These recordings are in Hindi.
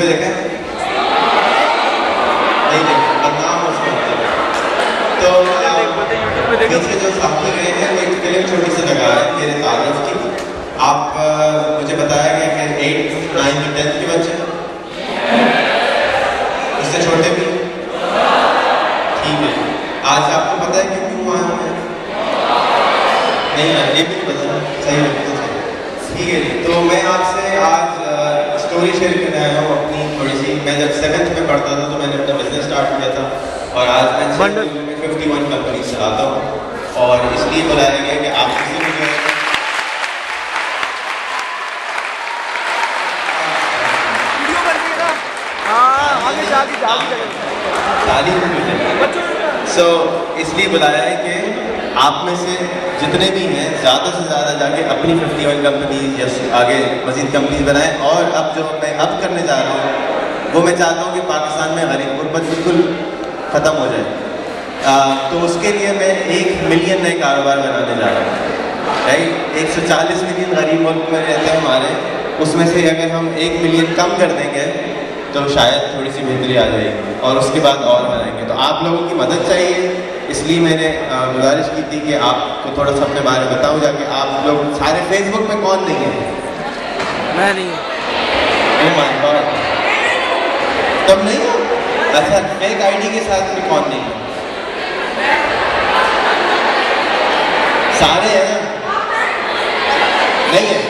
वीडियो देखा है? नहीं देखा, बदनाम उसको। तो पीछे जो साथी गए हैं वो एक क्लिप छोटी सी लगा है मेरे तारुफ की। आप मुझे बताया गया कि 8, 9 और 10 के बच्चे, उससे छोटे भी, ठीक है। आज आपको पता है कि क्यों आया हूँ? नहीं आया, ये भी पता है, सही है, ठीक है। तो मैं आपसे आज स्टोरी शेयर करने आया हूँ अपनी थोड़ी सी। मैं जब 7th में पढ़ता था तो मैंने अपना बिजनेस स्टार्ट किया था और आज मैं 51 कंपनी चलाता हूँ। और इसलिए बुलाया गया कि आप किसी भी इसलिए बुलाया है कि आप में से जितने भी हैं ज़्यादा से ज़्यादा जाके अपनी 51 कंपनीज या आगे मज़ीद कंपनीज बनाएं। और अब जो मैं अब करने जा रहा हूँ वो मैं चाहता हूँ कि पाकिस्तान में गरीब गुरबत बिल्कुल ख़त्म हो जाए। तो उसके लिए मैं 1 मिलियन नए कारोबार बनाने जा रहा हूँ। राइट, 140 मिलियन गरीब मुल्क में रहते हैं हमारे, उसमें से अगर हम 1 मिलियन कम कर देंगे तो शायद थोड़ी सी बेहतरी आ जाएगी और उसके बाद और बनाएंगे। तो आप लोगों की मदद चाहिए, इसलिए मैंने गुजारिश की थी कि आपको थोड़ा सा अपने बारे में बताऊँ जाके। आप लोग सारे फेसबुक में कौन नहीं है? मैं नहीं हूँ। ओह माय गॉड, तब नहीं हो? अच्छा, फेक आईडी के साथ भी कौन नहीं है? सारे हैं ना? नहीं है?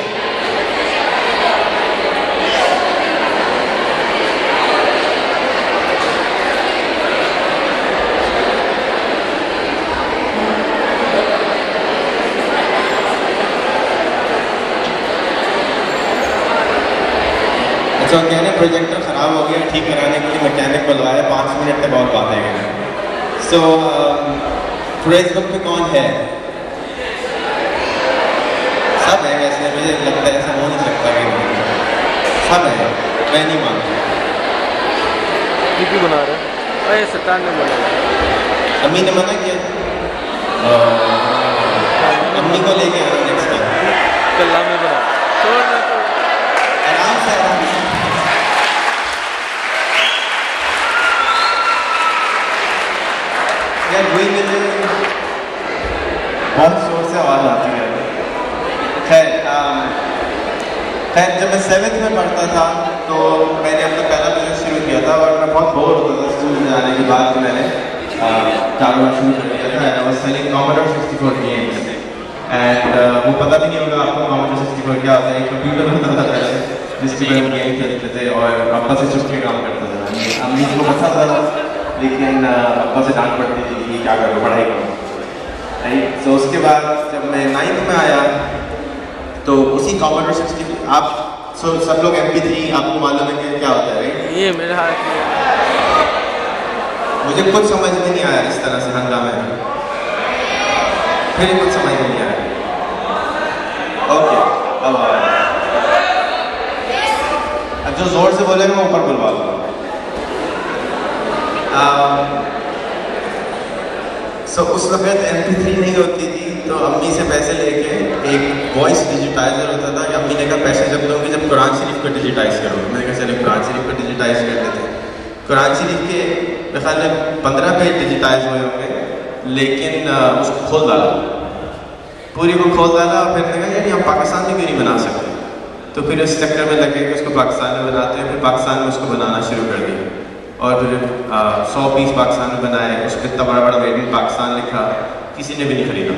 तो कहने प्रोजेक्टर ख़राब हो गया, ठीक कराने के लिए मैकेनिक बुलवाया, 5 मिनट तक और बातें करें। सो फेसबुक पे कौन है? सब है वैसे, मुझे लगता है ऐसा हो नहीं सकता कि सब है, मैं नहीं मानता। डीपी बना रहा है, 97 ने बोला, अम्मी ने मना किया। अम्मी को लेके आना नेक्स्ट टाइम। कल्ला में बना छोड़ना तो आराम से यार, वही मुझे बहुत जोर से आवाज़ आती है। खैर जब मैं 7th में पढ़ता था तो मैंने अपना पहला बिजनेस शुरू किया था और मैं बहुत बोर होता था स्कूल में जाने के बाद। तो मैंने कारोबार शुरू कर दिया था। I was selling Commodore 64 games and वो पता भी नहीं होगा आपको Commodore 64 क्या होता है। एक कंप्यूटर होता था पहले जिसके पर हम गेम खेलते थे और अब्बा से छुप के काम करता था। अम्मी को पता था लेकिन अब्बा से डांट पड़ती थी कि क्या करो, पढ़ाई करो। राइट, तो उसके बाद जब मैं 9th में आया तो उसी Commodore 64 आप सब लोग MP3 आपको मालूम है कि क्या होता है? राइट, ये मेरे हाथ में मुझे कुछ समझ में नहीं आया इस तरह से हंगामे में, फिर कुछ समझ में नहीं आया। ओके, अब जो जोर से बोलेगा मैं ऊपर बुलवा लूँगा। उस वक्त MP3 नहीं होती थी तो अम्मी से पैसे लेके एक वॉइस डिजिटाइजर होता था कि अम्मी ने कहा पैसे जब दोगे जब कुरान शरीफ को डिजिटाइज करो। मैंने कहा चले कुरान शरीफ को डिजिटाइज कर देते। कुरान शरीफ के मेरे ख्याल में 15 पेज डिजिटाइज हुए होंगे, लेकिन उसको खोल डाला, पूरी को खोल डाला और फिर कहा यार हम पाकिस्तान में क्यों नहीं बना सकते। तो फिर इस चक्कर में लगे कि उसको पाकिस्तान में बनाते हैं। फिर पाकिस्तान में उसको बनाना शुरू कर दिया और फिर 100 पीस पाकिस्तान में बनाए। उस पर इतना बड़ा बड़ा मेड इन पाकिस्तान लिखा, किसी ने भी नहीं खरीदा।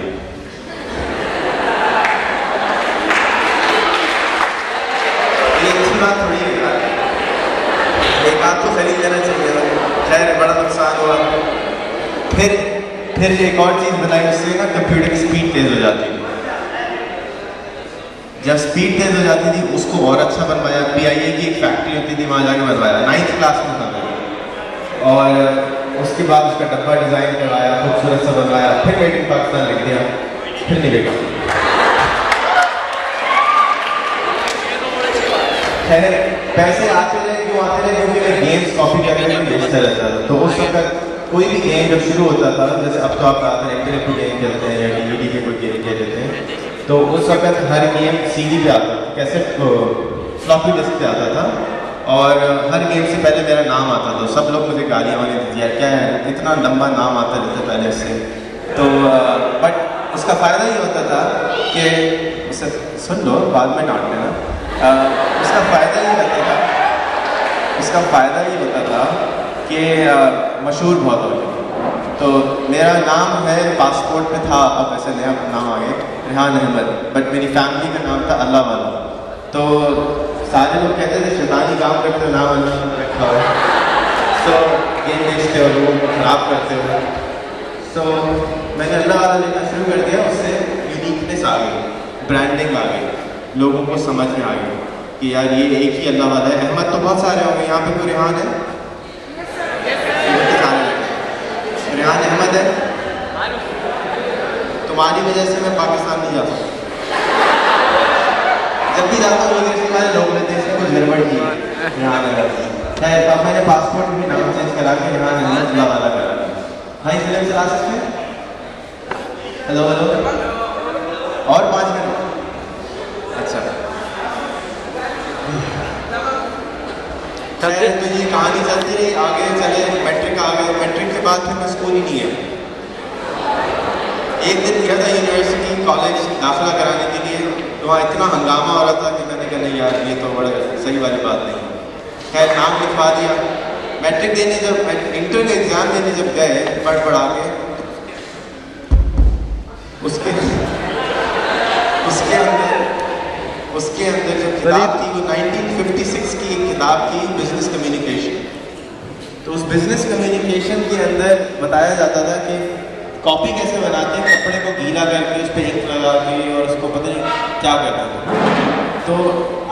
ये अच्छी बात थोड़ी है यार, एक बात तो खरीद लेना चाहिए। खैर बड़ा नुकसान हुआ। फिर एक और चीज़ बनाई, उससे ना कंप्यूटर की स्पीड तेज़ हो जाती थी। जब स्पीड तेज़ हो जाती थी उसको और अच्छा बनवाया। PIA की एक फैक्ट्री होती थी, वहाँ जाके बनवाया। 9th क्लास में था और उसके बाद उसका डब्बा डिज़ाइन करवाया, खूबसूरत सा बनवाया। फिर मेड इन पाकिस्तान लिख दिया, फिर नहीं बिका। खैर पैसे आते रहे, क्यों आते रहे? क्योंकि मैं गेम्स कॉपी करके बेचता रहता था। तो उस वक्त कोई भी गेम जब शुरू होता था, जैसे अब तो आप इंटरनेट गेम खेलते हैं या DVD के कोई गेम खेल लेते हैं, तो उस वक्त हर गेम CD पे आता था, कैसेट फ्लॉपी डिस्क पे आता था और हर गेम से पहले मेरा नाम आता था, सब लोग मुझे गालियाँ वाली देती है, क्या है इतना लंबा नाम आता रहता पहले से। तो बट उसका फ़ायदा ये होता था कि उसे सुन लो, बाद में डांट लेना। उसका फ़ायदा ये होता था कि मशहूर बहुत हो गया। तो मेरा नाम है, पासपोर्ट पे था, अब वैसे नया नाम आ गया, रेहान अहमद, बट मेरी फैमिली का नाम था अल्लाह वाला। तो सारे लोग कहते थे शैतानी काम करते हो, नाम अल्लाह रखा हो, तो गेम बेचते हो, लोगों को ख़राब करते हो। तो मैंने अल्लाह वाला लेना शुरू कर दिया, उससे यूनिकनेस आ गई, ब्रांडिंग आ गई, लोगों को समझ में आ गई कि यार ये एक ही अल्लाह वाला है। अहमद तो बहुत सारे होंगे, यहाँ पे कोई रेहान है? रेहान अहमद है। तुम्हारी वजह से मैं पाकिस्तान नहीं जा सकता। जब भी जाता हूँ इमिग्रेशन वाले लोग लेते हैं कुछ गड़बड़ की रेहान अहमद है, तब मैंने पासपोर्ट भी नाम चेंज करा के रेहान अहमद अल्लाह वाला करा। भाई फिल्म चला सकते हैं? हेलो हेलो, और 5 मिनट। अच्छा, तो ये कहानी चलती रही, आगे चले, मैट्रिक आ गए। मैट्रिक के बाद फिर मैं स्कूल ही नहीं है। एक दिन गया था यूनिवर्सिटी कॉलेज दाखिला कराने के लिए, तो वहाँ इतना हंगामा हो रहा था कि मैंने कहा नहीं यार ये तो बड़ा सही वाली बात नहीं है। खैर नाम लिखवा दिया। मैट्रिक देने जब इंटर का एग्ज़ाम देने जब गए पढ़ पढ़ा के, उसके अंदर जो किताब थी वो 1956 की एक किताब थी, बिजनेस कम्युनिकेशन। तो उस बिजनेस कम्युनिकेशन के अंदर बताया जाता था कि कॉपी कैसे बनाते हैं, कपड़े को गीला करके उस पर इंक लगा के और उसको पता नहीं क्या करते थे। तो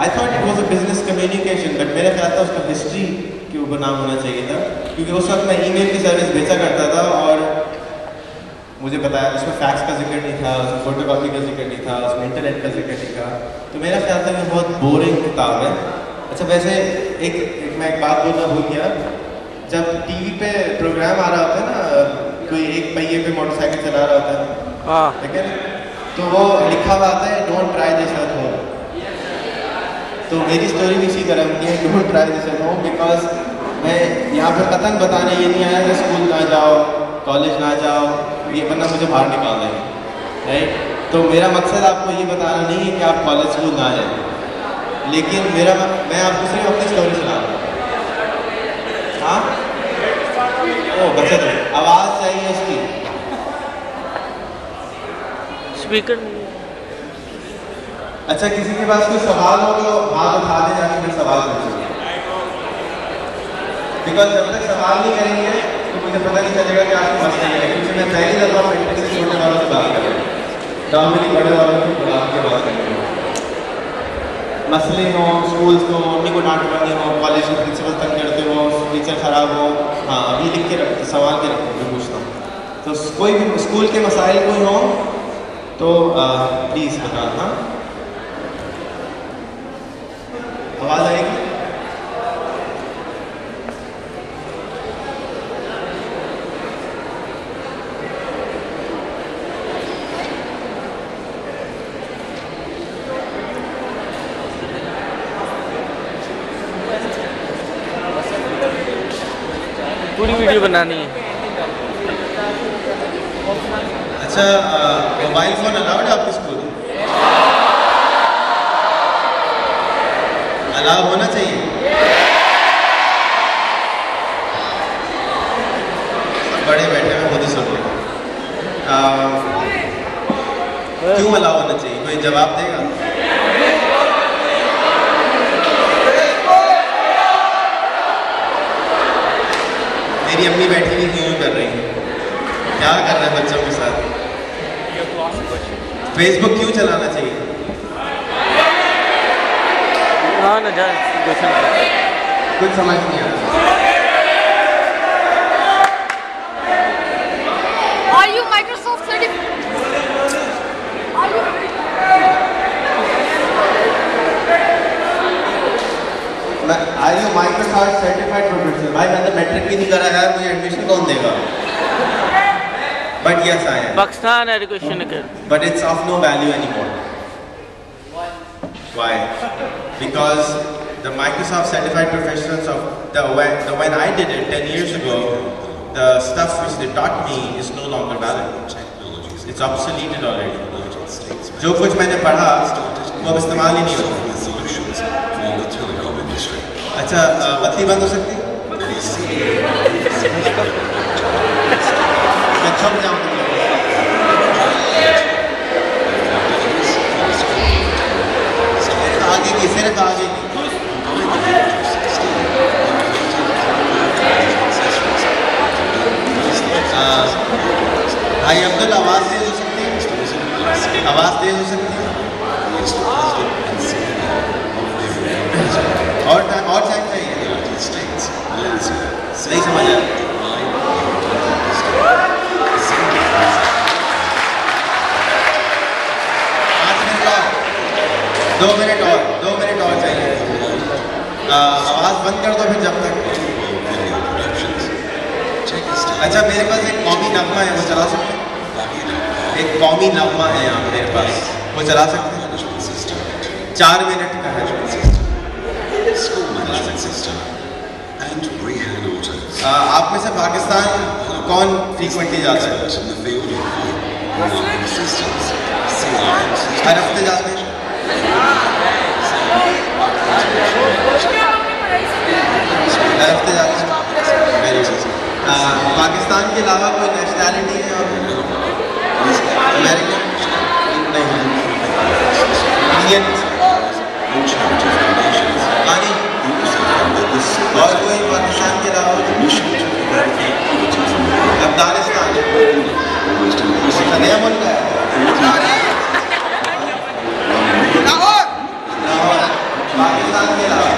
I thought it was a business communication, but मेरा ख्याल था उसका हिस्ट्री के ऊपर नाम होना चाहिए था, क्योंकि उस वक्त मैं ईमेल की सर्विस बेचा करता था और मुझे बताया उसमें फैक्स का जिक्र नहीं था, उसमें फोटोकॉपी का जिक्र नहीं था, उसमें इंटरनेट का जिक्र नहीं था। तो मेरा ख्याल था कि बहुत बोरिंग किताब है। अच्छा वैसे एक मैं एक बात बोलना भूल गया, जब टीवी पे प्रोग्राम आ रहा होता है ना, कोई एक पहिए पे मोटरसाइकिल चला रहा होता है, ठीक है, तो वो लिखा हुआ आता है don't try this at home. तो मेरी स्टोरी भी इसी तरह की है, don't try this at home, because मैं यहाँ पे पतंग बताने ये नहीं आया कि स्कूल ना जाओ, कॉलेज ना जाओ, ये वरना मुझे बाहर निकाल देंगे, राइट। तो मेरा मकसद आपको ये बताना नहीं है कि आप कॉलेज स्कूल ना जाएं, लेकिन मैं आपको सिर्फ अपनी स्टोरी सुना रहा हूँ। हाँ ओ बच्चा तो आवाज़ चाहिए उसकी, स्पीकर। अच्छा किसी के पास कोई सवाल हो तो हाथ उठा दे, जाके मैं सवाल पूछूँ, बिकॉज जब तक सवाल नहीं करेंगे तो मुझे पता नहीं चलेगा कि आपको मसला है, क्योंकि मैं पहली दफ़ा मैट्रिक से छोटे वालों से बात कर रहा हूँ, नॉर्मली बड़े वालों को बुला के बात करते हैं। मसले हों, स्कूल्स को मम्मी को डांट पड़नी हो, कॉलेज में प्रिंसिपल तंग करते हो, टीचर ख़राब हो, हाँ अभी लिख के रखते, सवाल के रखते, मैं पूछता हूँ। तो कोई भी स्कूल के मसाइल कोई हो तो प्लीज़ बताना। आवाज़ आएगी? पूरी वीडियो बनानी है। अच्छा मोबाइल फ़ोन अलाउड है आपके स्कूल? अलाउ होना चाहिए। बड़े बैठे में खुद ही सुन रहे, क्यों अलाउ होना चाहिए? कोई जवाब देगा? मेरी अम्मी बैठी हुई क्यों कर रही है, क्या कर रहे हैं बच्चों के साथ? फेसबुक क्यों चलाना चाहिए? हाँ ना जाए, कुछ समझ नहीं आता। Are you Microsoft certified? Are you Microsoft certified professional? भाई मैंने मैट्रिक भी नहीं करा यार, मुझे एडमिशन कौन देगा? But yes I am. Pakistan education academy. But it's of no value anymore. Why? Because the Microsoft Certified Professionals of when I did it 10 years ago, the stuff which they taught me is no longer valid. It's obsoleted already. जो कुछ मैंने पढ़ा वो अब इस्तेमाल ही नहीं होता. अच्छा, बत्ती बंद हो सकती? मैं छप जाऊँ. आगे की, सिर्फ आगे की. भाई अब्दुल, आवाज़ तेज हो सकती है? आवाज़ तेज हो सकती है? और टाइम चाहिए? नहीं समझ आया. 2 मिनट और चाहिए. आवाज़ बंद कर दो फिर जब तक. अच्छा, मेरे पास एक कौमी नगमा है, वो चला सकते हैं? एक कौमी नगमा है यहाँ मेरे पास, वो चला सकते हैं? 4 मिनट का है. आप में से पाकिस्तान कौन फ्रीक्वेंटली जाता है? हर हफ्ते जाते हैं? हर हफ्ते जाते हैं. Very good. पाकिस्तान के अलावा कोई नेशनैलिटी है? अमेरिकन नहीं, इंडियन, पानी और कोई पाकिस्तान के अलावा? अफगानिस्तान नया मुल्क है. पाकिस्तान के अलावा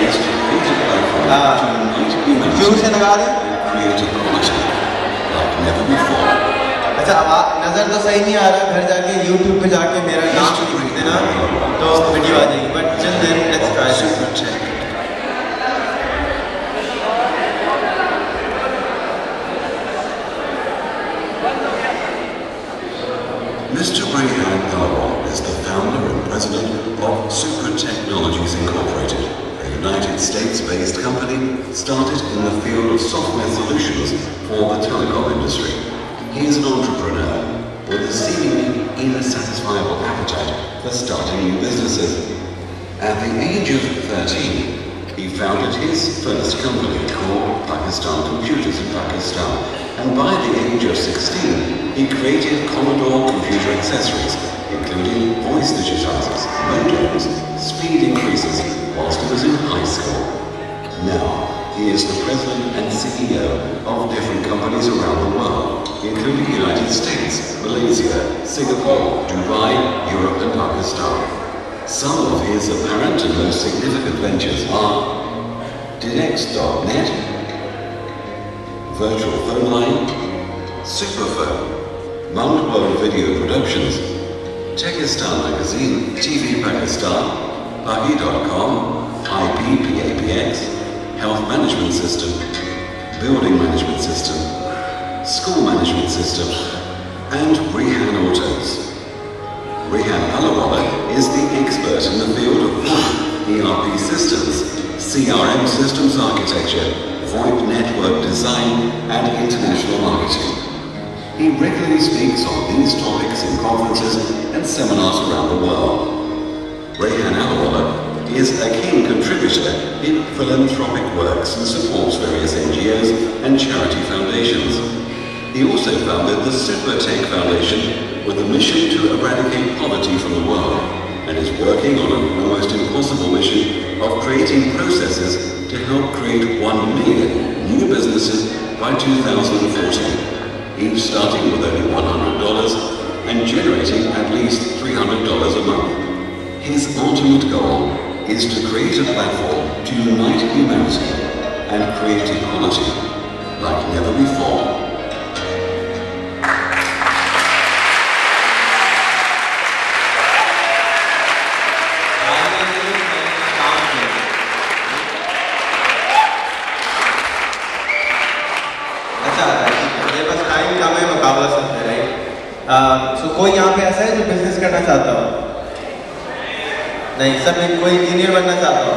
अच्छा ये शुरू से लगा दें. अच्छा, नज़र तो सही नहीं आ रहा. घर जाके YouTube पे जाके मेरा नाम लिख देना तो वीडियो आ जाएगी. बट चल then let's try. Mr. Rehan Alawal is the founder and president of Super Technologies Incorporated, a United States-based company started in the field of software solutions for the telecom industry. He is an entrepreneur with a seemingly insatisfiable appetite for starting new businesses. At the age of 13, he founded his first company called Pakistan Computers in Pakistan, and by the age of 16, he created Commodore computer accessories, including voice digitizers, modems, speed increasers, whilst he was in high school. Now, he is the president and CEO of different companies around the world, including the United States, Malaysia, Singapore, Dubai, Europe and Pakistan. Some of his apparent and most significant ventures are Dinex.net, Virtual Phone Line, Superphone, Mount World Video Productions, Techistan Magazine, TV Pakistan, Pagi.com, IPPAPX, Health Management System, Building Management System, School Management System, and Rehan Autos. Rehan Alawala is the expert in the field of ERP systems, CRM systems architecture, VoIP network design, and international marketing. He regularly speaks on these topics in conferences and seminars around the world. Rehan Alawala is a keen contributor in philanthropic works and supports various NGOs and charity foundations. He also founded the SuperTech Foundation with a mission to eradicate poverty from the world, and is working on an almost impossible mission of creating processes to help create 1 million new businesses by 2014, each starting with only $100 and generating at least $300 a month. His ultimate goal is to create a platform to unite humanity and create equality like never before. Time कम है, मुकाबला सच है, राइट? सो कोई यहाँ पे ऐसा है जो बिजनेस करना चाहता हो? नहीं, सब कोई इंजीनियर बनना चाहता हो,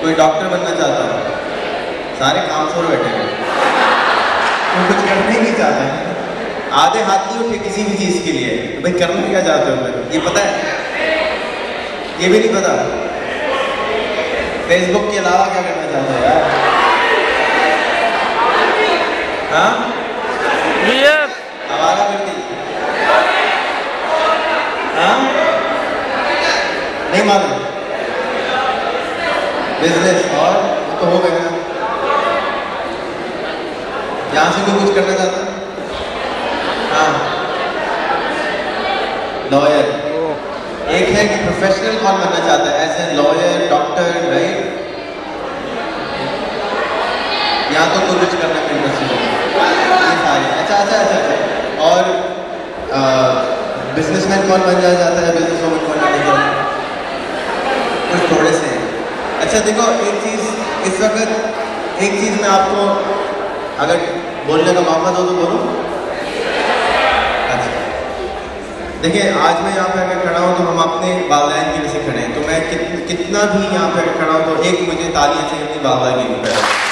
कोई डॉक्टर बनना चाहता हो, सारे काम छोड़ बैठे हैं, कोई कुछ करना ही नहीं चाहता है। आधे हाथ नहीं उठे किसी भी चीज के लिए, तो भाई करना क्या चाहते हो फिर? ये पता है? ये भी नहीं पता। फेसबुक के अलावा क्या करना चाहते हो यार? हाँ, हवाला करती, हाँ, नहीं मालूम। बिजनेस और वो तो हो गया ना। यहाँ से कोई कुछ करना चाहता है? हाँ, लॉयर। एक है कि प्रोफेशनल कौन बनना चाहता है, ऐसे लॉयर, डॉक्टर, राइट? यहाँ तो कोई कुछ करने में इंटरेस्ट नहीं है, ये सारे। अच्छा। और बिजनेसमैन कौन बन जाना चाहता है, बिजनेस वूमन कौन बनना चाहता है? कुछ थोड़े से हैं। अच्छा देखो, एक चीज़ इस वक्त, एक चीज़ मैं आपको अगर बोलने का मौका दो तो बोलो। देखिए, आज मैं यहाँ पे अगर खड़ा हूँ तो हम अपने वालिदैन की वजह से खड़े हैं, तो मैं कितना भी यहाँ पे खड़ा हूँ तो एक मुझे तालियां चाहिए अपनी वालिदा की ऊपर।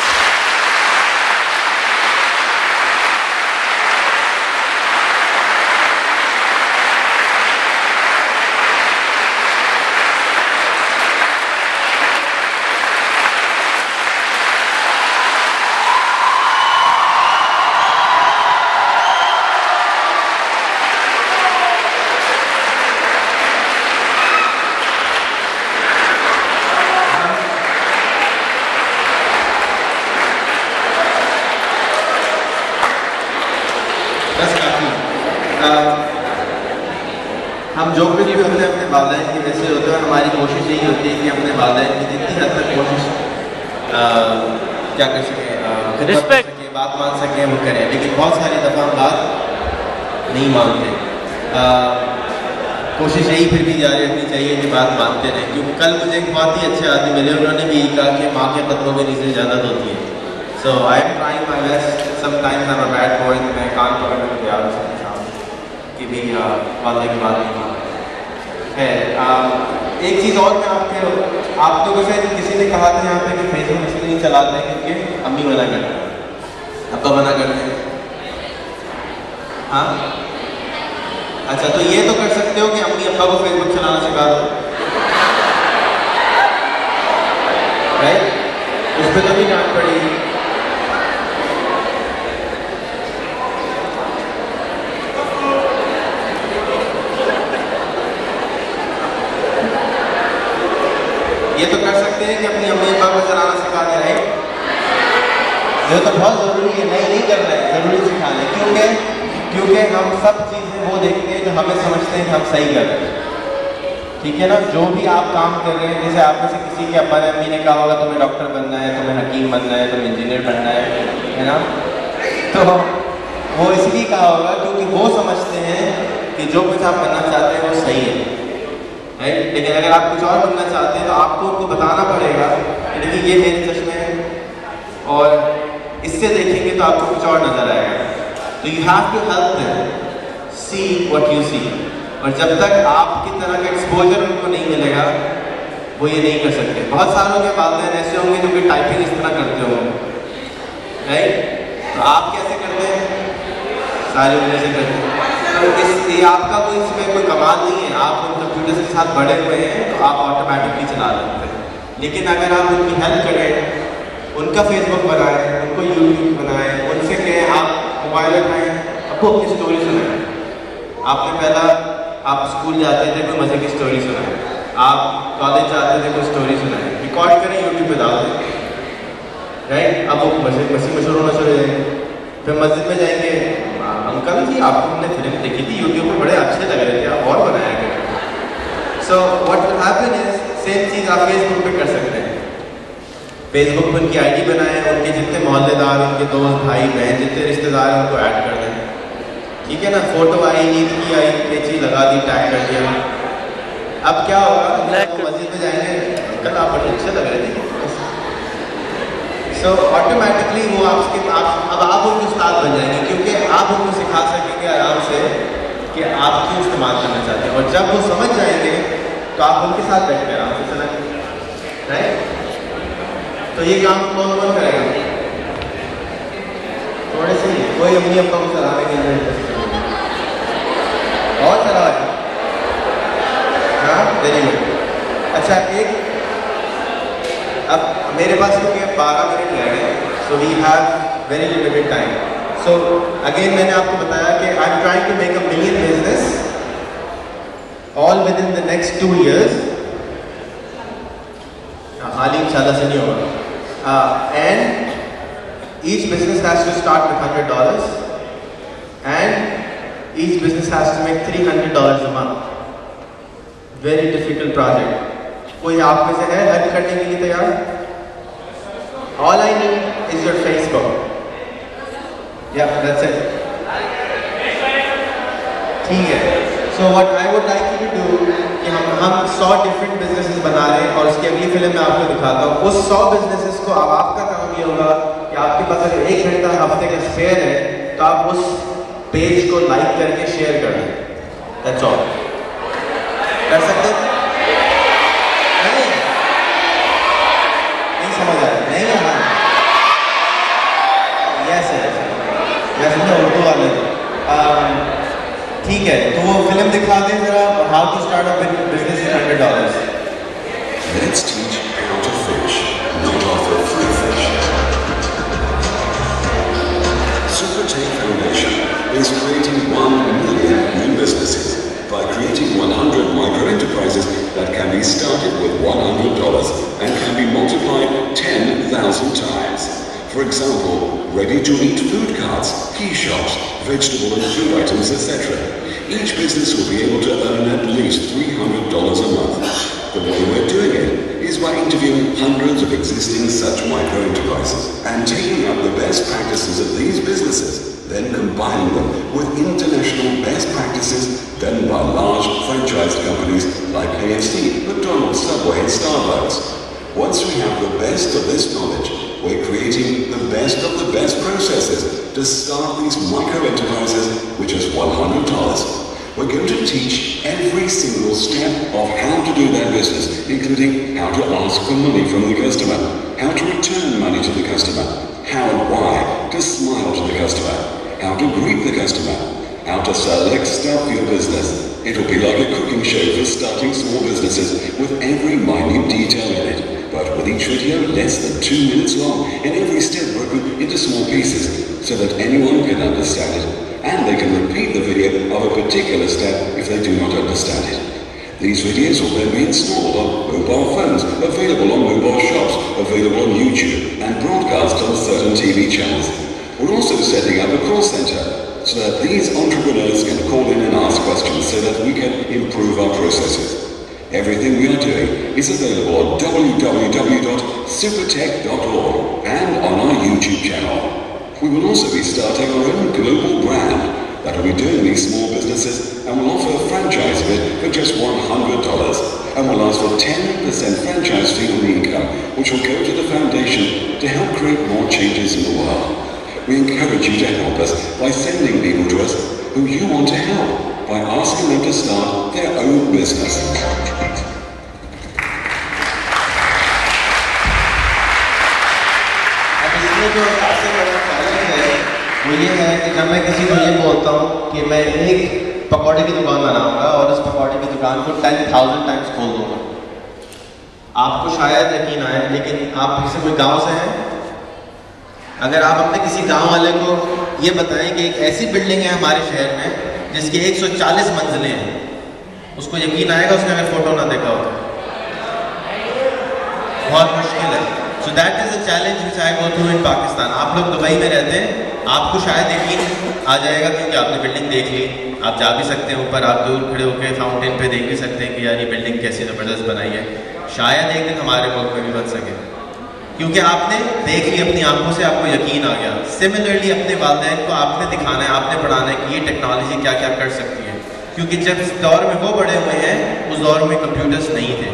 हम जो भी होते हैं अपने वालिदैन की वजह से होते हैं। हमारी कोशिश यही होती है कि अपने वालिदैन की जितनी हद तक कोशिश क्या कर सकें, रिस्पेक्ट सकें, बात मान सकें, वो करें। लेकिन बहुत सारी दफ़ा हम बात नहीं मानते। कोशिश यही फिर भी जारी रखनी चाहिए कि बात मानते रहें, क्योंकि कल मुझे एक बहुत ही अच्छे आदमी मिले, उन्होंने भी यही कहा कि माँ के कदमों में नीचे ज़्यादा होती है। So I am trying my best, sometimes I am a bad boy, मैं कान पकड़ कर तैयार हूँ कि भी वाले की बात नहीं है। एक चीज़ और मैं आप लोगों से, किसी ने कहा था यहाँ पे कि फेसबुक इसलिए नहीं चलाते हैं क्योंकि अम्मी मना करते हैं, अब्बा मना करते हैं। हाँ, अच्छा, तो ये तो कर सकते हो कि अम्मी अब्बा को फेसबुक चलाना सिखा दो, राइट? उस पर तो भी डांट पड़ेगी। ये तो कर सकते हैं कि अपनी अम्मी अब्बा को चलाना सिखा दे, राइट? ये तो बहुत ज़रूरी है, नहीं कर रहे हैं, ज़रूरी सिखाना। क्योंकि हम सब चीज़ें वो देखते हैं जो हमें समझते हैं कि हम सही कर रहे हैं, ठीक है ना? जो भी आप काम कर रहे हैं, जैसे आप में से किसी के अब्बा ने अम्मी ने कहा होगा तुम्हें डॉक्टर बनना है, तुम्हें हकीम बनना है, तुम्हें इंजीनियर बनना है ना? तो वो इसलिए कहा होगा क्योंकि वो समझते हैं कि जो कुछ आप बनना चाहते हैं वो सही है, राइट? लेकिन अगर आप कुछ और बनना चाहते हैं तो आपको उनको बताना पड़ेगा कि देखिए ये मेरे चश्मे हैं और इससे देखेंगे तो आपको कुछ और नजर आएगा। तो you have to help them see what you see. और जब तक आपकी तरह का एक्सपोजर उनको नहीं मिलेगा वो ये नहीं कर सकते। बहुत सालों के वालिदैन ऐसे होंगे जो कि टाइपिंग इस तरह करते होंगे, राइट? तो आप कैसे करते हैं? सारे वजह से करते हैं। तो ये आपका कोई इसमें कोई कमाल नहीं है, आप उन कंप्यूटर के साथ बड़े हुए हैं तो आप ऑटोमेटिकली चला लेते हैं। लेकिन अगर आप उनकी हेल्प करें, उनका फेसबुक बनाएं, उनको यूट्यूब बनाएं, उनसे कहें आप मोबाइल उठाएं, आपको अपनी स्टोरी सुनाएं। आपने पहला आप स्कूल जाते थे कोई मज़े की स्टोरी सुनाएं, आप कॉलेज जाते थे कोई स्टोरी सुनाएं, रिकॉर्ड करें, यूट्यूब पे डाल दें, राइट? अब वो मशहूर होना शुरू हो जाएंगे। फिर मस्जिद में जाएंगे, अंकल जी आपको हमने फिल्म देखी थी यूट्यूब पे, बड़े अच्छे लग रहे थे, आप और बनाया करें। So what will happen is same चीज़ आप फेसबुक पे कर सकते हैं। फेसबुक पर उनकी आईडी बनाएं, उनके जितने मोहल्लेदार, उनके दोस्त, भाई बहन, जितने रिश्तेदार हैं उनको ऐड कर दें, ठीक है ना? फोटो आई, ईद की आई, पेची लगा दी, टैग कर दिया। अब क्या होगा, तो मस्जिद में जाएंगे, अंकल आप बड़े अच्छे लग रहे थे। सो ऑटोमेटिकली वो अब आप उनके उस्ताद बन जाएंगे, क्योंकि आप उनको सिखा सकेंगे आराम से कि आप क्यों इस्तेमाल करना चाहते हैं, और जब वो समझ जाएंगे तो आप उनके साथ बैठ कर आराम से चला राइट। तो ये काम कौन कौन करेगा? थोड़े से ही, कोई अम्मी अब्बा को चलाने के लिए और चला है? हाँ, वेरी गुड। अच्छा, एक अब मेरे पास क्योंकि 12 मिनट रह गए, so we have very limited time. So again मैंने आपको बताया कि I am trying to make a million business all with in the next 2 years। हाल ही इंशाल्लाह से नहीं होगा। And each business has to start with $100 and each business has to make $300 a month। Very difficult project. कोई आप में से है हेल्प करने के लिए तैयार? All I need is your Facebook. या दैट्स इट। ठीक है। So what I would like you to do कि हम 100 डिफरेंट बिजनेसेस बना रहे हैं, और उसकी अगली फिल्म में आपको दिखाता हूँ। उस 100 बिजनेसेस को अब आपका काम ये होगा कि आपके पास अगर 1 घंटा हफ्ते का स्पेयर है तो आप उस पेज को लाइक करके शेयर कर दें। That's all. कर सकते हैं? समझ आया? नहीं है? हाँ, यस यस, उर्दू वाले। ठीक है, तो वो फिल्म दिखा दें जरा, how to start a business with $100। Let's teach how to fish, not offer free fish. Supertech Foundation is creating 1 million new businesses by creating 100 micro-enterprises that can be started with $100 and can be multiplied 10,000 times. For example, ready-to-eat food carts, key shops, vegetable and food items, etc. Each business will be able to earn at least $300 a month. The way we're doing it is by interviewing hundreds of existing such micro-enterprises and taking up the best practices of these businesses, then combining them with international best practices done by large franchise companies like KFC, McDonald's, Subway and Starbucks. Once we have the best of this knowledge, we're creating the best of the best processes to start these micro-enterprises with just $100. We're going to teach every single step of how to do that business, including how to ask for money from the customer, how to return money to the customer, how and why to smile to the customer, how to greet the customer, how to select stuff for your business. It'll be like a cooking show for starting small businesses with every minute detail in it, but with each video less than 2 minutes long and every step broken into small pieces so that anyone can understand it, and they can repeat the video of a particular step if they do not understand it. These videos will then be installed on mobile phones, available on mobile shops, available on YouTube, and broadcast on certain TV channels. We're also setting up a call center so that these entrepreneurs can call in and ask questions so that we can improve our processes. Everything we are doing is available on www.supertech.org and on our YouTube channel. We will also be starting our own global brand that will be doing these small businesses and will offer a franchise bid for just $100 and will ask for 10% franchise fee on the income, which will go to the foundation to help create more changes in the world. We encourage you to help us by sending people to us who you want to help by asking them to start their own business. जो सबसे बड़ा चैलेंज है वो ये है कि जब मैं किसी को ये बोलता हूँ कि मैं एक पकौड़े की दुकान बनाऊंगा और उस पकौड़े की दुकान को 10,000 टाइम्स खोल दूंगा, आपको शायद यकीन आए, लेकिन आप किसी कोई गांव से हैं, अगर आप अपने किसी गांव वाले को ये बताएं कि एक ऐसी बिल्डिंग है हमारे शहर में जिसकी 140 मंजिलें हैं, उसको यकीन आएगा उसने अगर फोटो ना देखा होता? बहुत मुश्किल है। So that is a challenge which I go through in Pakistan. आप लोग दुबई में रहते हैं, आपको शायद यकीन आ जाएगा क्योंकि आपने बिल्डिंग देख ली, आप जा भी सकते हैं ऊपर, आप दूर खड़े होकर फाउंटेन पे देख भी सकते हैं कि यार ये बिल्डिंग कैसी ज़बरदस्त बनाई है। शायद एक दिन हमारे मुल्क में भी बन सके क्योंकि आपने देख ली अपनी आंखों से, आपको यकीन आ गया। सिमिलरली अपने वालिदैन को आपने दिखाना है, आपने पढ़ाना है कि ये टेक्नोलॉजी क्या क्या कर सकती है, क्योंकि जब इस दौर में वो बड़े हुए हैं उस दौर में कंप्यूटर्स नहीं थे।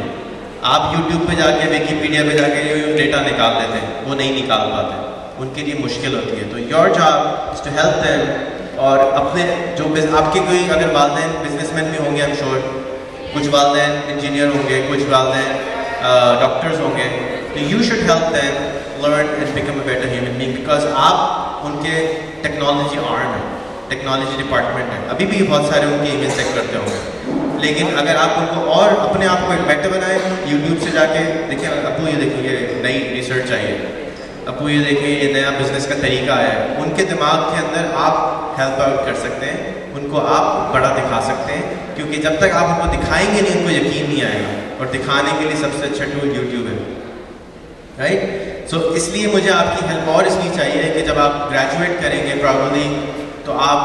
आप YouTube पे जाके, विकीपीडिया पे जाके डेटा निकाल लेते हैं, वो नहीं निकाल पाते। उनके लिए मुश्किल होती है। तो your job is to help them. और अपने जो आपके कोई अगर वालिदैन बिजनेसमैन भी होंगे, आई एम श्योर, कुछ वालिदैन इंजीनियर होंगे, कुछ वालिदैन डॉक्टर्स होंगे, तो you should help them learn and become a better human being, because आप उनके टेक्नोलॉजी आर्म है, टेक्नोलॉजी डिपार्टमेंट है। अभी भी बहुत सारे उनके ईमेल चेक करते होंगे, लेकिन अगर आप उनको और अपने आप को बेटर बनाएं, यूट्यूब से जाके देखिए, अबू ये देखिए नई रिसर्च आई है, अबू ये देखिए ये नया बिजनेस का तरीका आया है, उनके दिमाग के अंदर आप हेल्प आउट कर सकते हैं, उनको आप बड़ा दिखा सकते हैं, क्योंकि जब तक आप उनको दिखाएंगे नहीं उनको यकीन नहीं आएगा। और दिखाने के लिए सबसे अच्छा टूल यूट्यूब है, राइट। सो इसलिए मुझे आपकी हेल्प और इसलिए चाहिए कि जब आप ग्रेजुएट करेंगे प्रॉब्लली, तो आप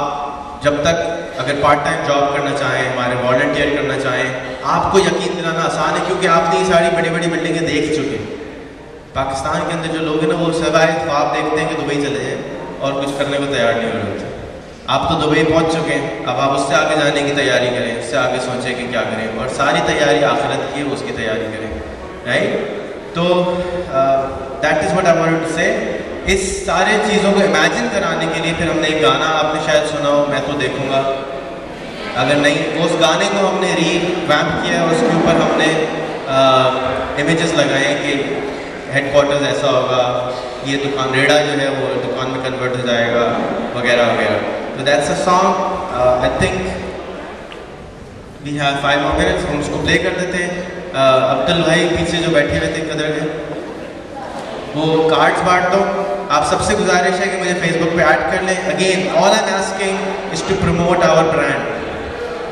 जब तक अगर पार्ट टाइम जॉब करना चाहें, हमारे वॉलंटियर करना चाहें, आपको यकीन दिलाना आसान है, क्योंकि आपने ये सारी बड़ी बड़ी बिल्डिंगें देख चुके हैं। पाकिस्तान के अंदर जो लोग हैं ना, वो सिवाय ख्वाब देखते हैं कि दुबई चले जाएं और कुछ करने को तैयार नहीं हो रहे। आप तो दुबई पहुंच चुके हैं, अब आप उससे आगे जाने की तैयारी करें, उससे आगे सोचें कि क्या करें, और सारी तैयारी आखिरत की है उसकी तैयारी करें, राइट। तो that is what I wanted to say. इस सारे चीज़ों को इमेजिन कराने के लिए फिर हमने एक गाना, आपने शायद सुना हो, मैं तो देखूंगा, अगर नहीं, उस गाने को हमने रीवैम्प किया है, उसके ऊपर हमने इमेजेस लगाए कि हेडक्वार्टर्स ऐसा होगा, ये दुकान रेड़ा जो है वो दुकान में कन्वर्ट हो जाएगा, वगैरह वगैरह। तो that's a song, I think we have 5 more minutes, हम उसको प्ले कर देते हैं। अब्दुल भाई पीछे जो बैठे हुए थे कदर के, वो कार्ड्स बांट दो। आप सबसे गुजारिश है कि मुझे फेसबुक पे ऐड कर लें। Again all I am asking is to promote our brand.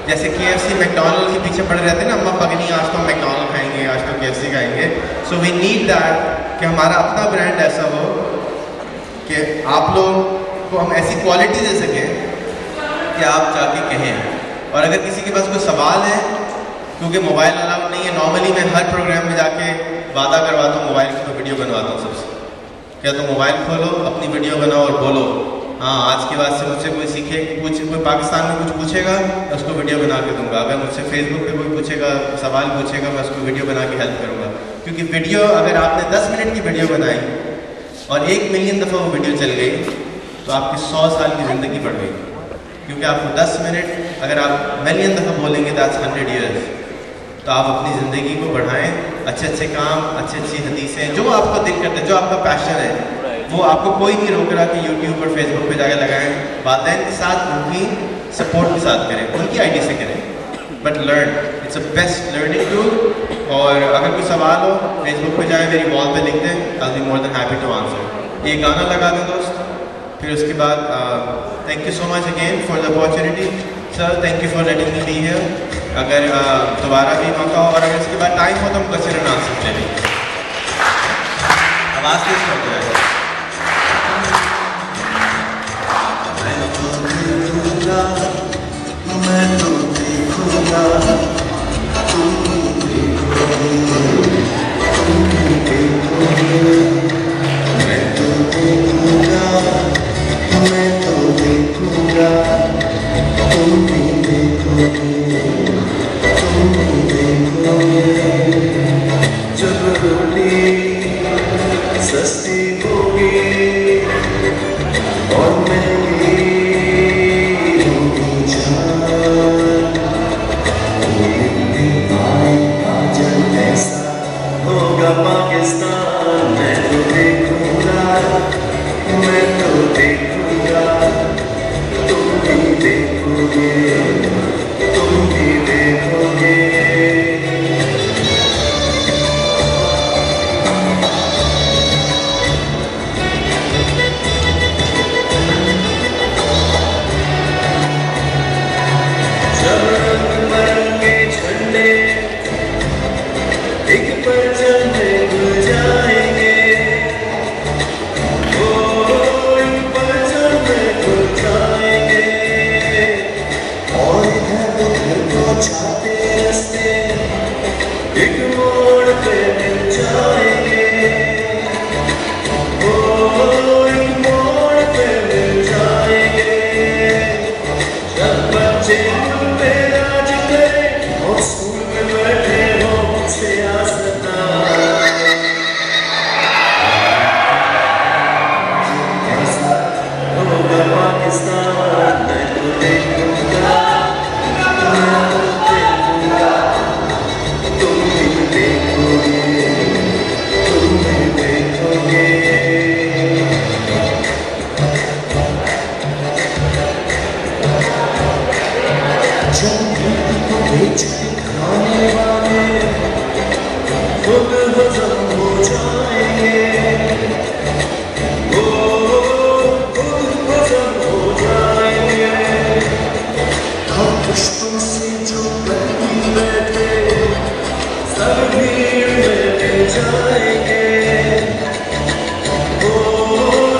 जैसे KFC मैकडॉनल्ड के पीछे पड़े रहते हैं ना, अम्मा पगनी आज तो हम मैकडॉनल्ड खाएंगे, आज तो KFC खाएंगे। सो वी नीड दैट कि हमारा अपना ब्रांड ऐसा हो कि आप लोग को हम ऐसी क्वालिटी दे सकें कि आप जाके कहें। और अगर किसी के पास कोई सवाल है, क्योंकि मोबाइल अलाउड नहीं है, नॉर्मली मैं हर प्रोग्राम में जाके वादा करवाता हूँ, मोबाइल की वीडियो बनवाता हूँ सबसे, क्या तो मोबाइल खोलो, अपनी वीडियो बनाओ और बोलो हाँ आज के बाद से मुझसे कोई सीखे, कोई पाकिस्तान में कुछ पूछेगा मैं उसको वीडियो बना के दूंगा। अगर मुझसे फेसबुक पे कोई पूछेगा, सवाल पूछेगा, मैं उसको वीडियो बना के हेल्प करूँगा। क्योंकि वीडियो अगर आपने 10 मिनट की वीडियो बनाई और 1 मिलियन दफ़ा वो वीडियो चल गई, तो आपकी 100 साल की ज़िंदगी बढ़ गई। क्योंकि आपको 10 मिनट अगर आप मिलियन दफ़ा बोलेंगे, दैट्स 100 years। तो आप अपनी ज़िंदगी को बढ़ाएं, अच्छे अच्छे काम, अच्छी अच्छी हदीसें, जो आपको दिल करता है, जो आपका पैशन है, वो आपको कोई नहीं रोक रहा कि यूट्यूब और फेसबुक पे जाके लगाएं। वालिदैन के साथ उनकी सपोर्ट के साथ करें, उनकी आईडी से करें, but learn, it's a best learning tool. और अगर कोई सवाल हो फेसबुक पे जाए, मेरी वॉल पे लिख दें, I be more than happy to answer. ये गाना लगा दें दोस्त, फिर उसके बाद thank you so much again for the opportunity sir, thank you for letting me be here. अगर दोबारा भी मौका हो और अगर इसके बाद टाइम हो तो हम क्वेश्चन एंड आंसर ले लेंगे। आवाज़ किस कर जाए? मैं तो देखूंगा, तुम देखोगे, तुम देखोगे, मैं तो देखूंगा, मैं तो देखूंगा, तुम भी देखोगे, तुम भी देखोगे। जब रोटी सस्ती होगी पाकिस्तान मैं तो देखूंगा, मैं तो देखूंगा, तुम भी देखोगे, तुम भी देखोगे। जब धरती को बेच के खाने वाले खुद हजम हो जाएंगे, वो खुद हजम हो जाएंगे। हम पुष्पों से जो बनी बैठे सब भीड़ में मिल जाएंगे, वो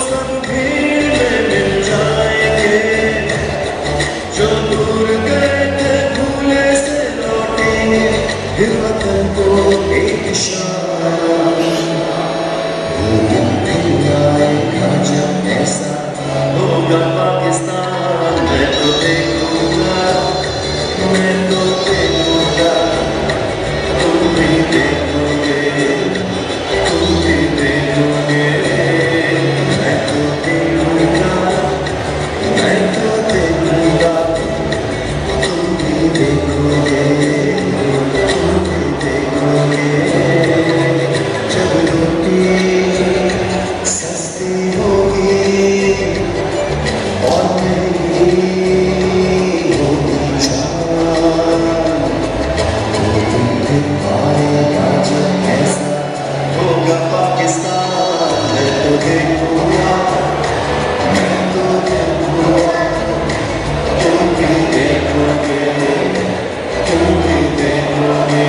सब भीड़ में मिल जाएंगे। जो दूर गए थे भूले से लौटेंगे, फिर वतन को एक इशारा। वो दिन भी आएगा जब ऐसा होगा पाकिस्तान मैं तो देखूंगा, मैं तो देखूंगा, तुम भी देखोगे, तुम भी देखोगे। मैं तो देखूंगा, मैं तो देखूंगा, तुम भी देखोगे, तुम भी देखोगे। जब रोटी सस्ती होगी और महंगी होगी जान, वो दिन आएगा जब ऐसा होगा पाकिस्तान मैं तो देखूंगा, मैं तो देखूंगा, तुम भी देखोगे, तुम भी देखोगे।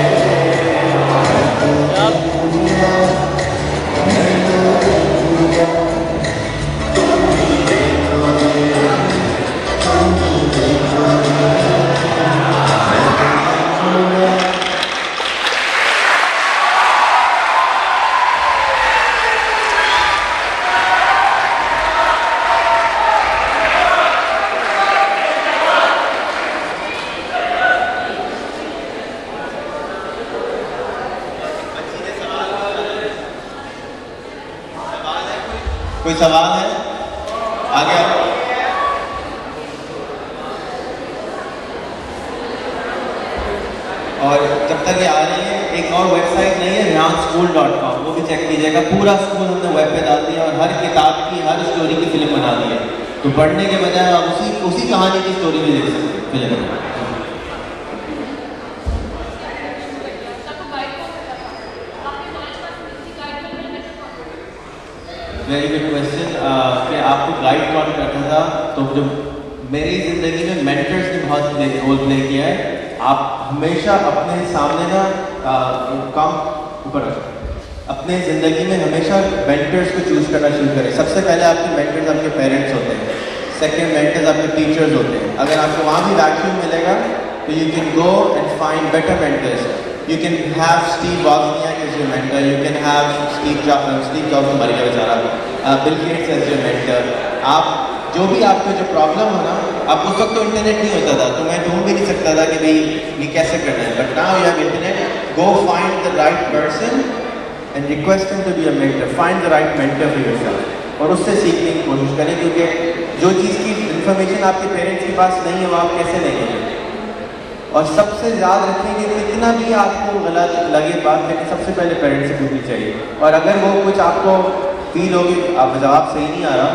मैं तो देखूंगा, मैं तो देखूंगा, तुम भी देखोगे, तुम भी देखोगे। मैं तो देखूंगा। कोई सवाल है? आगे आओ। और जब तक ये आ रही है, एक और वेबसाइट नहीं है rehanschool.com, वो भी चेक कीजिएगा। पूरा स्कूल हमने वेब पे डाल दिया और हर किताब की, हर स्टोरी की फिल्म बना दी है। तो पढ़ने के बजाय आप उसी कहानी की स्टोरी भी देख सकते हैं फिल्म में। वेरी गुड क्वेश्चन कि आपको गाइड कौन करता था? तो जो मेरी ज़िंदगी में मेंटर्स ने बहुत रोल प्ले किया है। आप हमेशा अपने सामने ना काम ऊपर रखें, अपने ज़िंदगी में हमेशा मेंटर्स को चूज़ करना शुरू करें। सबसे पहले आपके मेंटर्स आपके पेरेंट्स होते हैं, सेकेंड मेंटर्स आपके टीचर्स होते हैं। अगर आपको वहाँ भी वैक्यूम मिलेगा तो you can go and find better mentors. You can have Steve Wozniak as your mentor. You can have Steve Jobs मर गया बेचारा, Bill Gates as your mentor. आप जो भी आपको जो प्रॉब्लम हो ना, अब उस वक्त तो इंटरनेट नहीं होता था, तो मैं ढूंढ भी नहीं सकता था कि भाई ये कैसे करना है। But now you have internet, go find the right person and request him to be a mentor. Find the right mentor for yourself और उससे सीखने की कोशिश करें, क्योंकि जो चीज़ की इन्फॉर्मेशन आपके पेरेंट्स के पास नहीं है वो आप कैसे लेंगे। और सबसे याद रखेंगे कितना भी आपको गलत लगे बात, लेकिन सबसे पहले पेरेंट्स से पूछनी चाहिए। और अगर वो कुछ आपको फील होगी आप जवाब सही नहीं आ रहा,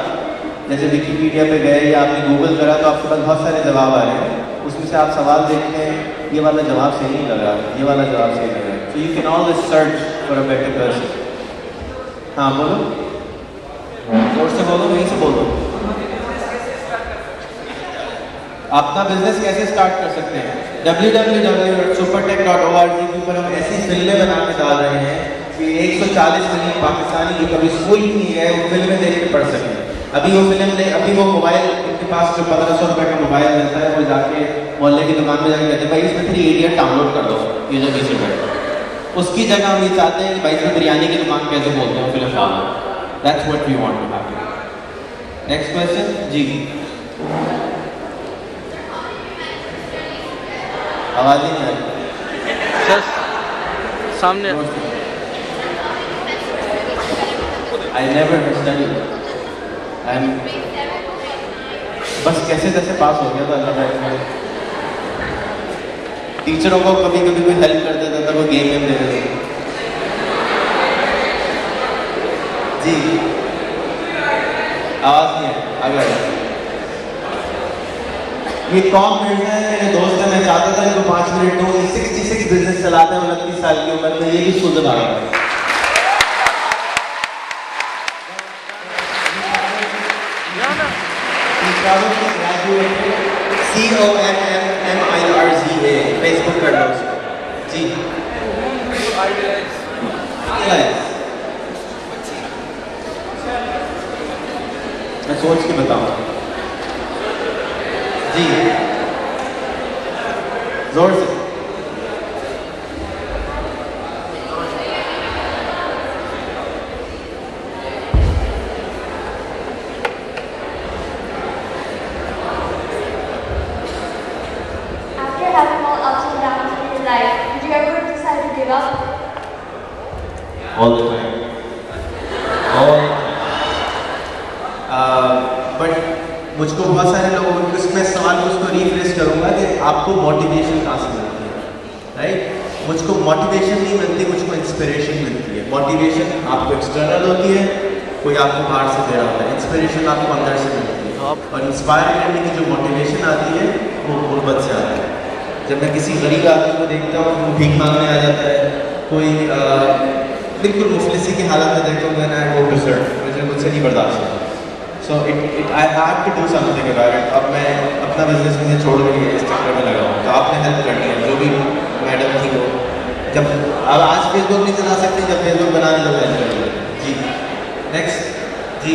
जैसे विकीपीडिया पे गए या आपने गूगल करा तो आपके पास बहुत सारे जवाब आ रहे हैं, उसमें से आप सवाल देखते हैं ये वाला जवाब सही नहीं लग रहा, ये वाला जवाब सही लग रहा है। So you can always search for a better person. हाँ बोलो, जोर से बोलो, वहीं से बोलो। अपना बिजनेस कैसे स्टार्ट कर सकते हैं? www.supertech.org के ऊपर हम ऐसी फिल्में बना के डाल रहे हैं कि 140 फिल्म पाकिस्तानी जो कभी स्कूल नहीं गए वो फिल्में देख के पढ़ सकें। अभी वो फिल्म ने, अभी वो मोबाइल उनके पास जो 1500 रुपये का मोबाइल रहता है वो जाके मोहल्ले की दुकान में जाके कहते हैं भाई इसमें 3 इडियट डाउनलोड कर दो, ये जो 20 रुपये। उसकी जगह हम ये चाहते हैं कि भाई इसमें बिरयानी की दुकान कैसे बोलते हैं फिल्म डालो। That's what we want to have. Next question जी, आवाज ही नहीं आ रही सर सामने। I never studied. बस कैसे कैसे पास हो गया था अल्लाह का। टीचरों को कभी कभी कोई हेल्प कर देता था, वो गेम दे देते थे। जी आवाज़ नहीं है, आगे ये कौन मिलता है, मेरे दोस्त है, मैं चाहता था इनको 5 मिनट दूँ। 66 बिजनेस चलाते हैं 29 साल की उम्र में, ये भी स्कूल से भागा है। COMMIRZA फेसबुक कर लो उसको। जी मैं सोच के बताऊँ। जी जोर से। After having all ups and downs in your life, did you ever decide to give up? All the time. All but मुझको बहुत सारे लोगों को इसमें सवाल उसको रिफ्रेश करूँगा कि आपको मोटिवेशन कहाँ से मिलती है, राइट? मुझको मोटिवेशन नहीं मिलती, मुझको इंस्पिरेशन मिलती है। मोटिवेशन आपको एक्सटर्नल होती है, कोई आपको बाहर से दे रहा होता है। इंस्पिरेशन आपको अंदर से मिलती है, और इंस्पायर करने की जो मोटिवेशन आती है वो गुर्बत से आती है। जब मैं किसी गरीब आदमी को देखता हूँ वो भीख मांगने आ जाता है, कोई बिल्कुल मुफलिसी की हालत में देखता हूँ, मैं वो डिसर्ट मुझे मुझसे नहीं बर्दाश्त होता। So it I have to do something about it. अब मैं अपना बिजनेस मुझे छोड़ के इस चक्कर में लगा हूँ, तो आपने हेल्प करनी है, जो भी मैडम थी वो। जब अब आज फेसबुक नहीं चला सकते, जब फेसबुक बनाने लगा हेल्प करेंगे। जी नेक्स्ट। जी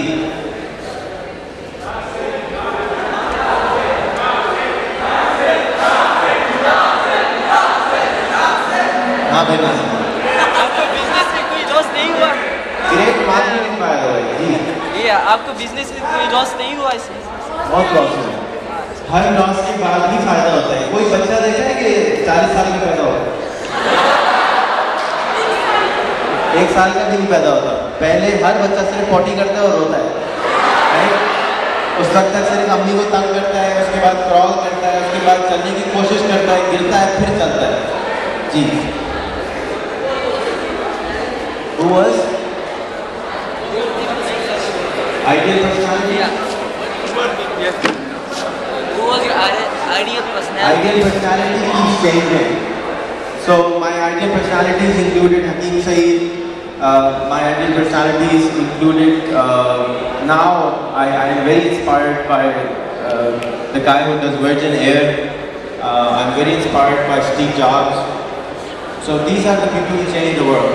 हाँ बिल्कुल। आपको बिजनेस में कोई लॉस नहीं हुआ? ग्रेट मार्केटिंग पाया हुआ है। जी ये आपको बिजनेस में कोई लॉस नहीं हुआ इसमें? बहुत लॉस है, हर लॉस के बाद भी फायदा होता है। कोई बच्चा देखा है कि 40 साल में पैदा होता है? 1 साल का भी नहीं पैदा होता। पहले हर बच्चा सिर्फ पॉटी करता है और रोता है, उस वक्त तक सिर्फ अम्मी को तंग करता है, उसके बाद क्रॉल करता है, उसके बाद चलने की कोशिश करता है, गिरता है, फिर चलता है। जी Who was ideal personality? Who was your ideal personality? Ideal personality keeps changing. So my ideal personalities included Hakeem Saeed. My ideal personalities included now I am very inspired by the guy who does Virgin Air. I'm very inspired by Steve Jobs. So these are the people who change the world.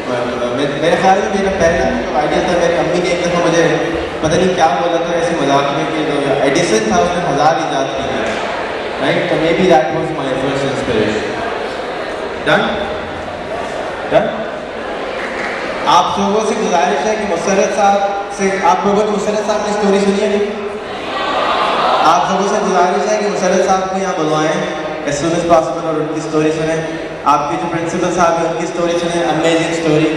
मेरे ख्याल में मेरा पहला जो आइडिया था, मेरी अम्मी ने एक दफ़ा मुझे पता नहीं क्या बोला था ऐसे मजाक में कि जो एडिसन था उसने 1000 ईजाद की थी, राइट? तो may be that was my first inspiration. Done done. आप लोगों से गुजारिश है कि मुसर्रत साहब से, आप लोगों ने मुसर्रत साहब की स्टोरी सुनी है? आप लोगों से गुजारिश है कि मुसर्रत साहब को यहाँ बुलवाएं एज सून एज पॉसिबल और उनकी स्टोरी सुनें। आपके जो प्रिंसिपल साहब हैं उनकी स्टोरी सुने, अमेजिंग स्टोरी,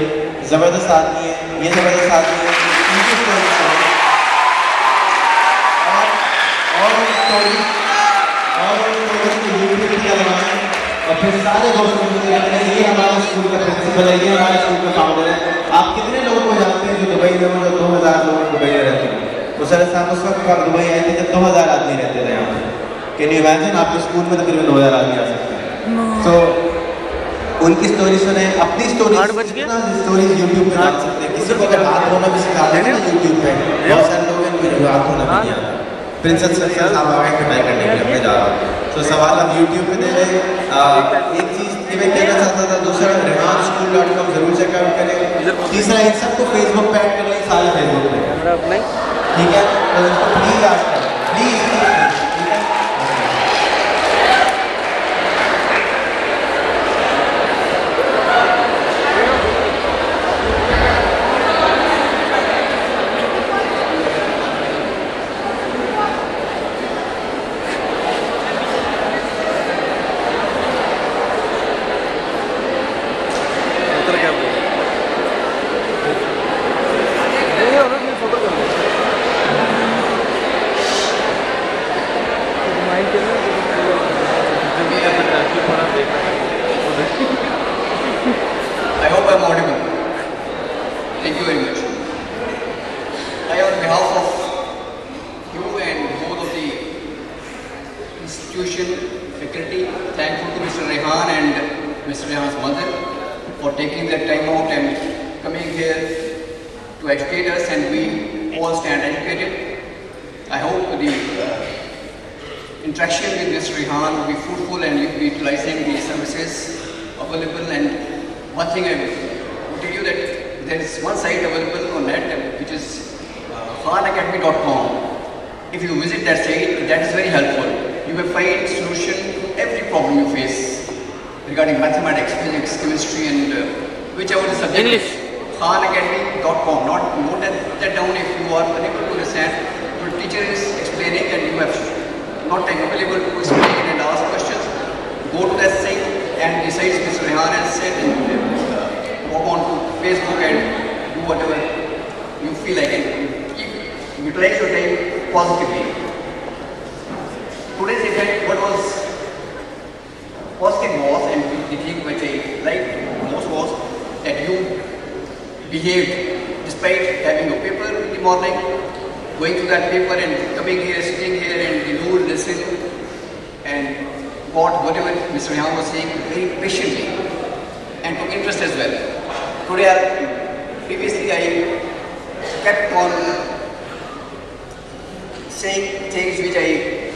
ज़बरदस्त आदमी है, ये ज़बरदस्त आदमी है, उनकी स्टोरी सुने। और उन स्टोरी को यूट्यूब पे लगाएं और फिर सारे दोस्तों को कहते हैं ये हमारा स्कूल का प्रिंसिपल है, ये हमारे स्कूल का फाउंडर है। आप कितने लोगों को जानते हैं जो दुबई में हो, जो 2000 लोग दुबई में रहते हैं? मुसर्रत साहब उस वक्त दुबई आए थे जब 2000 आदमी रहते थे यहाँ पे। Can you imagine? आपके स्कूल में तकरीबन 2000 आदमी आ सकते हैं। तो उनकी स्टोरी सुने, अपनी स्टोरी स्टोरीज यूट्यूब पे डाल सकते हैं। किसी को अगर हाथ धोना भी सिखा देना यूट्यूब पे, बहुत सारे लोग हैं मुझे हाथ धोना भी नहीं आता। प्रिंसेस साहब आ गए ट्राई करने के लिए, मैं जा रहा हूँ। तो सवाल आप यूट्यूब पे दे रहे। एक चीज़ ये मैं कहना चाहता था, दूसरा rehanschool.com जरूर चेकआउट करें। तीसरा इन सबको फेसबुक पे ऐड कर लें, सारे फेसबुक पे, ठीक है? तो इसको प्लीज ऐड करें, please. institution, faculty, thankful to Mr. Rehan and Mr. Rehan's mother for taking their time out and coming here to educate us, and we all stand educated. I hope the interaction with Mr. Rehan will be fruitful and you'll be utilizing the services available. And one thing I will tell you that there is one site available on net which is khanacademy.com. If you visit that site, that is very helpful. You will find solution to every problem you face regarding mathematics, physics, chemistry, and whichever the subject. English. khanacademy.com. Note that down if you are unable to understand. Your teacher is explaining and you have not time available to explain and ask questions. Go to that site and besides Mr. Rehan has said, walk on to Facebook and do whatever you feel like and utilize your time positively. Today's event, what was positive was, and the thing which I liked most was that you behaved despite having a paper in the morning, going through that paper and coming here, sitting here, and you will listen and got whatever Mr. Rehan was saying very patiently and took interest as well. Today, previously I kept on saying things which I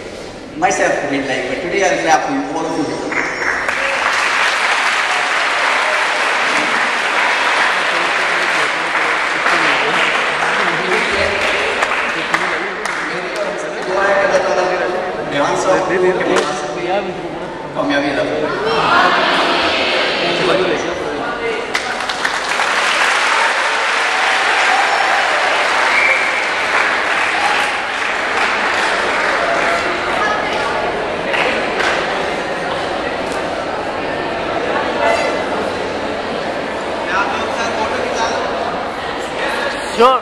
myself didn't like, but today I'll clap for you, all of you. कामयाबी Sure.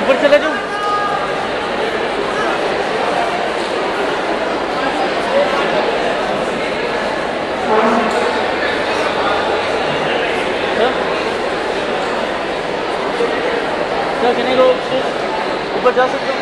ऊपर चले जाओ। क्या कहने को ऊपर जा सकते हो?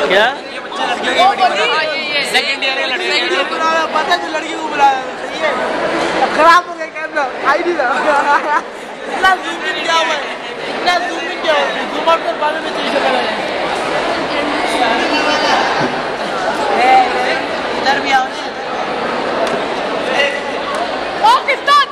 क्या? सेकंड ईयर के लड़के पता है लड़की को बुलाया सही है खराब हो गया कैमरा आई नहीं रहा इतना जूम इन क्या हुआ इतना जूम इन क्या हुआ जूम आउट कर बाद में चीज कर इधर भी आओ पाकिस्तान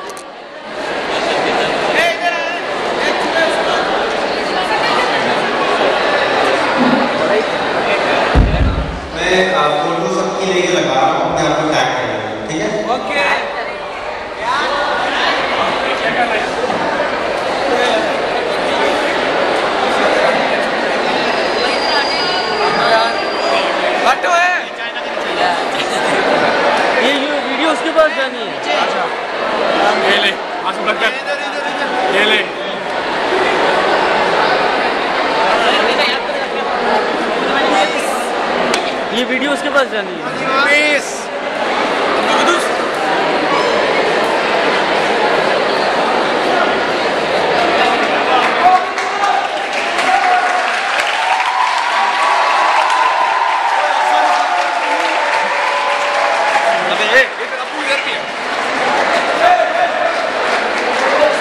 मैं फोटो सबकी लेके लगा रहा हूँ, अपने आप को टैग कर रहा हूँ, ठीक है? ओके हटो है ये वीडियो उसके पास जानी है। अच्छा ये ले आसू बकर ये ले ये वीडियो उसके पास जानी है।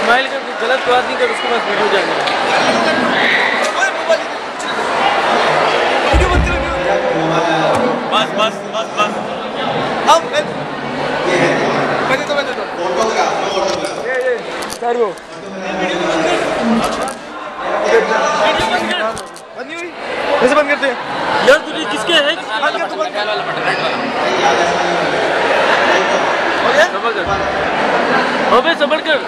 स्माइल कर गलत बात नहीं कर, उसके पास वीडियो जानी है। बस बस बस बस हम मैं तो फोटोग्राफ ये सर वो बंद नहीं हुई कैसे बंद करते हैं यार तुझे किसके है? बंद कर तू बंद कर सबर कर, अबे सबर कर।